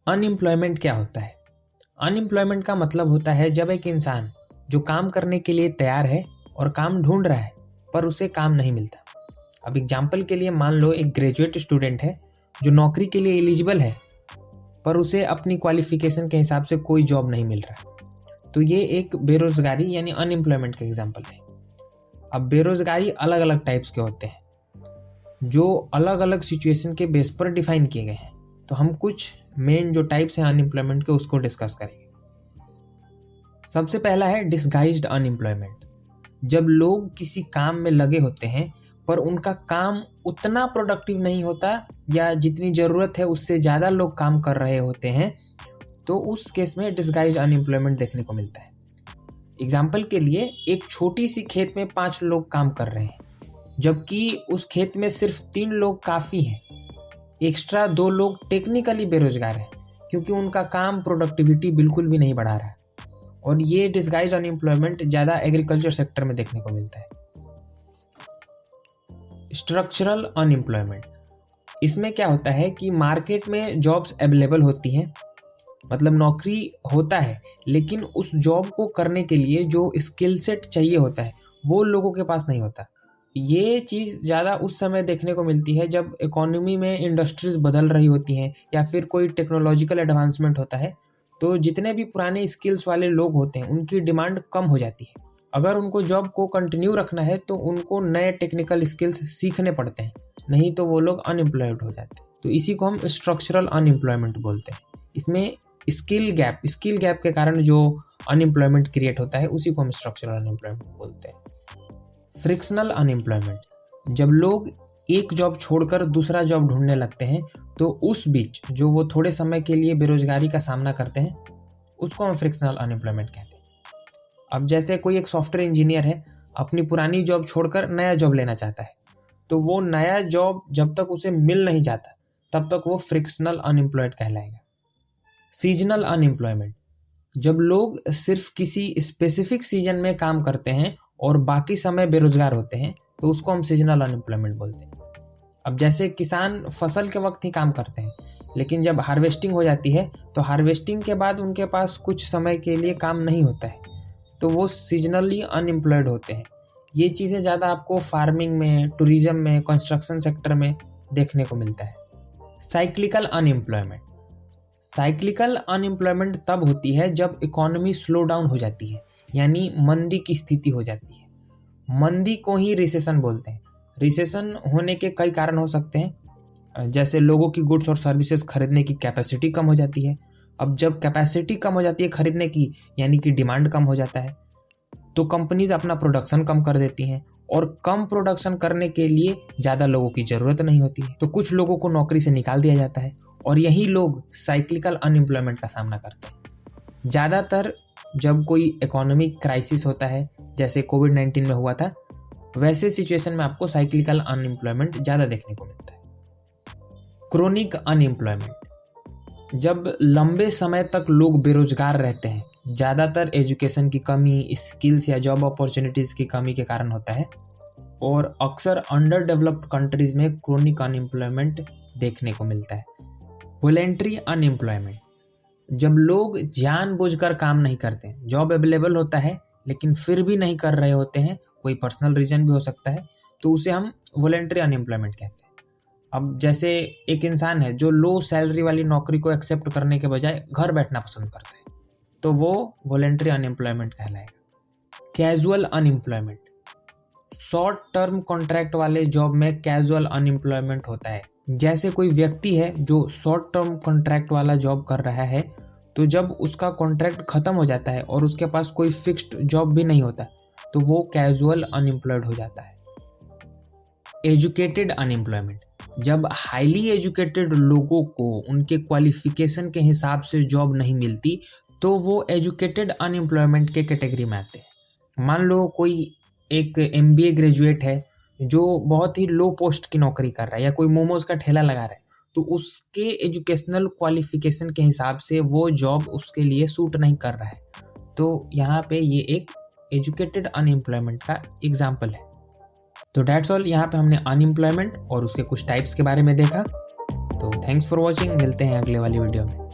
Unemployment क्या होता है? अनएम्प्लॉयमेंट का मतलब होता है जब एक इंसान जो काम करने के लिए तैयार है और काम ढूंढ रहा है पर उसे काम नहीं मिलता। अब एग्जाम्पल के लिए मान लो एक ग्रेजुएट स्टूडेंट है जो नौकरी के लिए एलिजिबल है पर उसे अपनी क्वालिफिकेशन के हिसाब से कोई जॉब नहीं मिल रहा। तो ये एक बेरोजगारी यानी अनएम्प्लॉयमेंट का एग्जाम्पल है। अब बेरोजगारी अलग अलग टाइप्स के होते हैं जो अलग अलग सिचुएशन के बेस पर डिफाइन किए गए हैं। तो हम कुछ मेन जो टाइप्स हैं अनएम्प्लॉयमेंट के उसको डिस्कस करेंगे। सबसे पहला है डिसगाइज्ड अनएम्प्लॉयमेंट। जब लोग किसी काम में लगे होते हैं पर उनका काम उतना प्रोडक्टिव नहीं होता या जितनी ज़रूरत है उससे ज़्यादा लोग काम कर रहे होते हैं, तो उस केस में डिसगाइज्ड अनएम्प्लॉयमेंट देखने को मिलता है। एग्जाम्पल के लिए एक छोटी सी खेत में 5 लोग काम कर रहे हैं जबकि उस खेत में सिर्फ 3 लोग काफ़ी हैं। एक्स्ट्रा 2 लोग टेक्निकली बेरोजगार हैं क्योंकि उनका काम प्रोडक्टिविटी बिल्कुल भी नहीं बढ़ा रहा है। और ये डिसगाइज्ड अनएम्प्लॉयमेंट ज़्यादा एग्रीकल्चर सेक्टर में देखने को मिलता है। स्ट्रक्चरल अनएम्प्लॉयमेंट, इसमें क्या होता है कि मार्केट में जॉब्स अवेलेबल होती हैं, मतलब नौकरी होता है लेकिन उस जॉब को करने के लिए जो स्किल सेट चाहिए होता है वो लोगों के पास नहीं होता। ये चीज़ ज़्यादा उस समय देखने को मिलती है जब इकोनॉमी में इंडस्ट्रीज बदल रही होती हैं या फिर कोई टेक्नोलॉजिकल एडवांसमेंट होता है। तो जितने भी पुराने स्किल्स वाले लोग होते हैं उनकी डिमांड कम हो जाती है। अगर उनको जॉब को कंटिन्यू रखना है तो उनको नए टेक्निकल स्किल्स सीखने पड़ते हैं, नहीं तो वो लोग अनएम्प्लॉयड हो जाते हैं। तो इसी को हम स्ट्रक्चरल अनएम्प्लॉयमेंट बोलते हैं। इसमें स्किल गैप के कारण जो अनएम्प्लॉयमेंट क्रिएट होता है उसी को हम स्ट्रक्चरल अनएम्प्लॉयमेंट बोलते हैं। फ्रिक्शनल अनएम्प्लॉयमेंट, जब लोग एक जॉब छोड़कर दूसरा जॉब ढूंढने लगते हैं तो उस बीच जो वो थोड़े समय के लिए बेरोजगारी का सामना करते हैं उसको हम फ्रिक्शनल अनएम्प्लॉयमेंट कहते हैं। अब जैसे कोई एक सॉफ्टवेयर इंजीनियर है, अपनी पुरानी जॉब छोड़कर नया जॉब लेना चाहता है, तो वो नया जॉब जब तक उसे मिल नहीं जाता तब तक वो फ्रिक्शनल अनएम्प्लॉयड कहलाएगा। सीजनल अनएम्प्लॉयमेंट, जब लोग सिर्फ किसी स्पेसिफिक सीजन में काम करते हैं और बाकी समय बेरोजगार होते हैं तो उसको हम सीजनल अनएम्प्लॉयमेंट बोलते हैं। अब जैसे किसान फसल के वक्त ही काम करते हैं लेकिन जब हार्वेस्टिंग हो जाती है तो हार्वेस्टिंग के बाद उनके पास कुछ समय के लिए काम नहीं होता है, तो वो सीजनली अनएम्प्लॉयड होते हैं। ये चीज़ें ज़्यादा आपको फार्मिंग में, टूरिज्म में, कंस्ट्रक्शन सेक्टर में देखने को मिलता है। साइक्लिकल अनएम्प्लॉयमेंट, साइक्लिकल अनएम्प्लॉयमेंट तब होती है जब इकोनॉमी स्लो डाउन हो जाती है, यानी मंदी की स्थिति हो जाती है। मंदी को ही रिसेशन बोलते हैं। रिसेशन होने के कई कारण हो सकते हैं, जैसे लोगों की गुड्स और सर्विसेज खरीदने की कैपेसिटी कम हो जाती है। अब जब कैपेसिटी कम हो जाती है खरीदने की, यानी कि डिमांड कम हो जाता है, तो कंपनीज अपना प्रोडक्शन कम कर देती हैं और कम प्रोडक्शन करने के लिए ज़्यादा लोगों की ज़रूरत नहीं होती है, तो कुछ लोगों को नौकरी से निकाल दिया जाता है और यही लोग साइक्लिकल अनएम्प्लॉयमेंट का सामना करते हैं। ज़्यादातर जब कोई इकोनॉमिक क्राइसिस होता है जैसे कोविड-19 में हुआ था, वैसे सिचुएशन में आपको साइक्लिकल अनएम्प्लॉयमेंट ज़्यादा देखने को मिलता है। क्रोनिक अनएम्प्लॉयमेंट, जब लंबे समय तक लोग बेरोजगार रहते हैं, ज़्यादातर एजुकेशन की कमी, स्किल्स या जॉब अपॉर्चुनिटीज़ की कमी के कारण होता है और अक्सर अंडर डेवलप्ड कंट्रीज़ में क्रोनिक अनएम्प्लॉयमेंट देखने को मिलता है। वॉलेंट्री अनएम्प्लॉयमेंट, जब लोग जानबूझकर काम नहीं करते, जॉब अवेलेबल होता है लेकिन फिर भी नहीं कर रहे होते हैं, कोई पर्सनल रीजन भी हो सकता है, तो उसे हम वॉलेंट्री अनएम्प्लॉयमेंट कहते हैं। अब जैसे एक इंसान है जो लो सैलरी वाली नौकरी को एक्सेप्ट करने के बजाय घर बैठना पसंद करता है, तो वो वॉलेंट्री अनएम्प्लॉयमेंट कहलाएगा। Casual unemployment, short term contract वाले जॉब में कैजुअल अनएम्प्लॉयमेंट होता है। जैसे कोई व्यक्ति है जो शॉर्ट टर्म कॉन्ट्रैक्ट वाला जॉब कर रहा है, तो जब उसका कॉन्ट्रैक्ट ख़त्म हो जाता है और उसके पास कोई फिक्स्ड जॉब भी नहीं होता तो वो कैजुअल अनएम्प्लॉयड हो जाता है। एजुकेटेड अनएम्प्लॉयमेंट, जब हाईली एजुकेटेड लोगों को उनके क्वालिफिकेशन के हिसाब से जॉब नहीं मिलती तो वो एजुकेटेड अनएम्प्लॉयमेंट के कैटेगरी में आते हैं। मान लो कोई एक MBA ग्रेजुएट है जो बहुत ही लो पोस्ट की नौकरी कर रहा है या कोई मोमोज का ठेला लगा रहा है, तो उसके एजुकेशनल क्वालिफिकेशन के हिसाब से वो जॉब उसके लिए सूट नहीं कर रहा है, तो यहाँ पे ये एक एजुकेटेड अनएम्प्लॉयमेंट का एग्जाम्पल है। तो डैट्स ऑल, यहाँ पे हमने अनएम्प्लॉयमेंट और उसके कुछ टाइप्स के बारे में देखा। तो थैंक्स फॉर वॉचिंग, मिलते हैं अगले वाली वीडियो में।